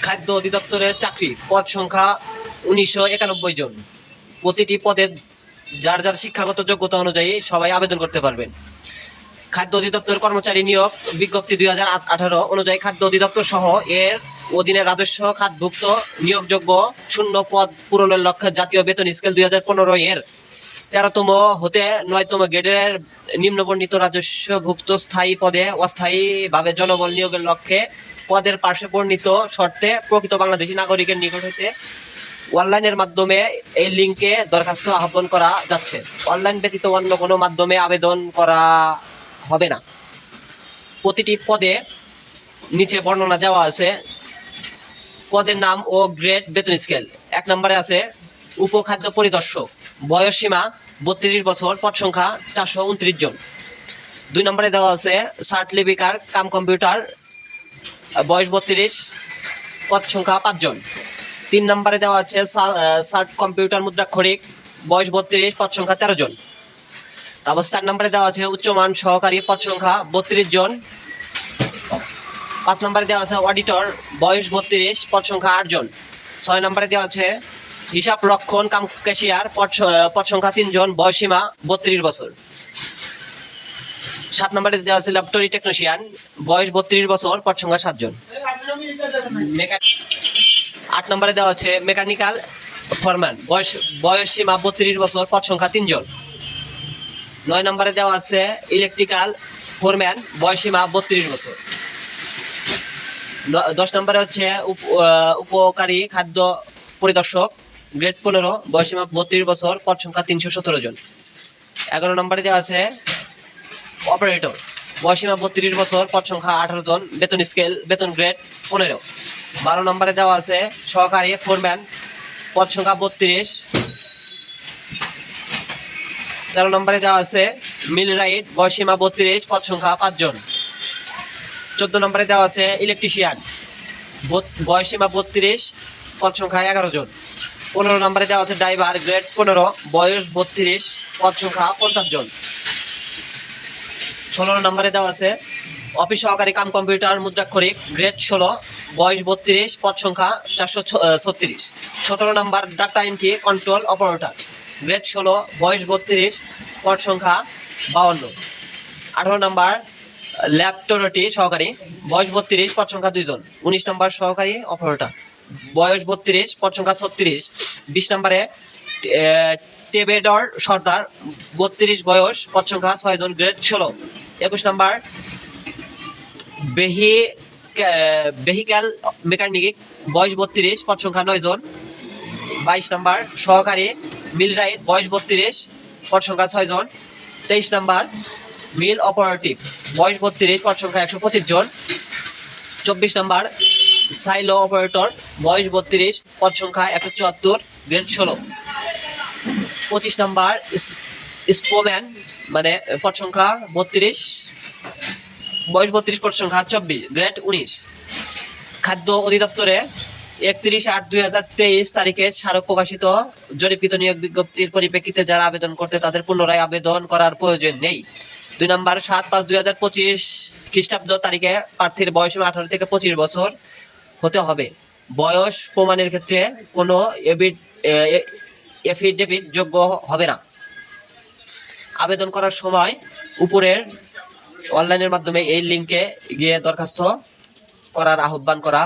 খাদ্য অধিদপ্তরের চাকরি, পদ সংখ্যা 1991 জন। প্রতিটি পদে যার যার শিক্ষাগত যোগ্যতা অনুযায়ী সবাই আবেদন করতে পারবেন। খাদ্য অধিদপ্তর কর্মচারী নিয়োগ বিজ্ঞপ্তি 2018 অনুযায়ী খাদ্য অধিদপ্তর সহ এর অধীনে রাজস্ব খাতভুক্ত নিয়োগযোগ্য শূন্য পদ পূরণের লক্ষ্যে জাতীয় বেতন স্কেল 2015 এর 13তম হতে 9তম গ্রেডের নিম্নবর্ণিত রাজস্বভুক্ত স্থায়ী পদে অস্থায়ীভাবে জনবল নিয়োগের লক্ষ্যে পদের পার্শ্বে বর্ণিত শর্তে প্রকৃত বাংলাদেশী নাগরিকের নিকট হতে অনলাইনের মাধ্যমে এই লিঙ্কে দরখাস্ত আহ্বান করা যাচ্ছে। অনলাইন ব্যতীত অন্য কোনো মাধ্যমে আবেদন করা হবে না। প্রতিটি পদে নিচে বর্ণনা দেওয়া আছে। পদের নাম ও গ্রেড, বেতন স্কেল। 1 নম্বরে আছে উপখাদ্য পরিদর্শক, বয়স সীমা 32 বছর, পদ সংখ্যা 429 জন। 2 নম্বরে দেওয়া আছে সার্ট লিপিকার কাম কম্পিউটার, বয়স 32, পদ সংখ্যা 5 জন। 3 নম্বরে দেওয়া আছে সার্ট কম্পিউটার মুদ্রাক্ষরিক, বয়স 32, পদ সংখ্যা 13 জন। তারপর 4 নম্বরে দেওয়া আছে উচ্চমান সহকারী, পদ সংখ্যা 32 জন। 5 নম্বরে দেওয়া আছে অডিটর, বয়স 32, পদ সংখ্যা 8 জন। 6 নম্বরে দেওয়া আছে হিসাব রক্ষণ কাম ক্যাশিয়ার, পদ সংখ্যা 3 জন, বয়স সীমা 32 বছর। 7 নম্বরে দেওয়া আছে ল্যাবরেটরি টেকনিশিয়ান, বয়স 32 বছর, পদ সংখ্যা 7 জন। 8 নম্বরে দেওয়া আছে মেকানিক্যাল ফরম্যান, বয়স সীমা 32 বছর, পদ সংখ্যা 3 জন। 9 নম্বরে দেওয়া আছে ইলেকট্রিক্যাল ফোরম্যান, বয়স সীমা 32 বছর। 10 নম্বরে হচ্ছে উপকারী খাদ্য পরিদর্শক, গ্রেড 15, বয়স সীমা 32 বছর, পদ সংখ্যা 317 জন। 11 নম্বরে দেওয়া আছে অপারেটর, বয়স সীমা 32 বছর, পদ সংখ্যা 18 জন, বেতন স্কেল, বেতন গ্রেড 15। 12 নম্বরে দেওয়া আছে সহকারী ফোরম্যান, পদ সংখ্যা 32। 13 নম্বরে দেওয়া আছে মিল রাইট, বয়স সীমা 32, পদ সংখ্যা 5 জন। 14 নম্বরে দেওয়া আছে ইলেকট্রিশিয়ান, বয়স সীমা 32, পদ সংখ্যা 11 জন। 15 নম্বরে দেওয়া আছে ড্রাইভার, গ্রেড 15, বয়স 32, পদ সংখ্যা 50 জন। 16 নম্বরে দেওয়া আছে অফিস সহকারী কাম কম্পিউটার মুদ্রাক্ষরিক, গ্রেড 16, বয়স 32, পদ সংখ্যা 436। 17 নম্বর data entry control operator, grade 16, বয়স 32, পদ সংখ্যা 52। 18 নম্বর ল্যাবরেটরি সহকারী, বয়স 32, পদ সংখ্যা 2 জন। 19 নম্বর সহকারী অপারেটর, বয়স 32, পদ সংখ্যা 36। 20 নম্বরে টেবেডর সর্দার, 32 বয়স, পদ সংখ্যা 6 জন, গ্রেড 16। 21 নম্বর ভেহিক্যাল মেকানিক, বয়স 32, পদ সংখ্যা 9 জন। 22 নম্বর সহকারী মিলরাইট, বয়স 32, পদ সংখ্যা 6 জন। 23 নম্বর মিল অপারেটিভ, বয়স 32, পদ সংখ্যা 125 জন। 24 নম্বর সাইলো অপারেটর, বয়স 32, পদ সংখ্যা 174, গ্রেড 16। 25 নম্বর স্পোম্যান, মানে পদ সংখ্যা 32, বয়স 32, পদ সংখ্যা 24, গ্রেড 19। খাদ্য অধিদপ্তরে 31/8/2023 তারিখে স্মারক প্রকাশিত জরিপকৃত নিয়োগ বিজ্ঞপ্তির পরিপ্রেক্ষিতে যারা আবেদন করতে তাদের পুনরায় আবেদন করার প্রয়োজন নেই। 2 নম্বর 7/5/2025 খ্রিস্টাব্দ তারিখে প্রার্থীর বয়স 18 থেকে 25 বছর হতে হবে। বয়স প্রমাণের ক্ষেত্রে কোনো এফিডেভিট যোগ্য হবে না। আবেদন করার সময় উপরের অনলাইনের মাধ্যমে এই লিঙ্কে গিয়ে দরখাস্ত করার আহ্বান করা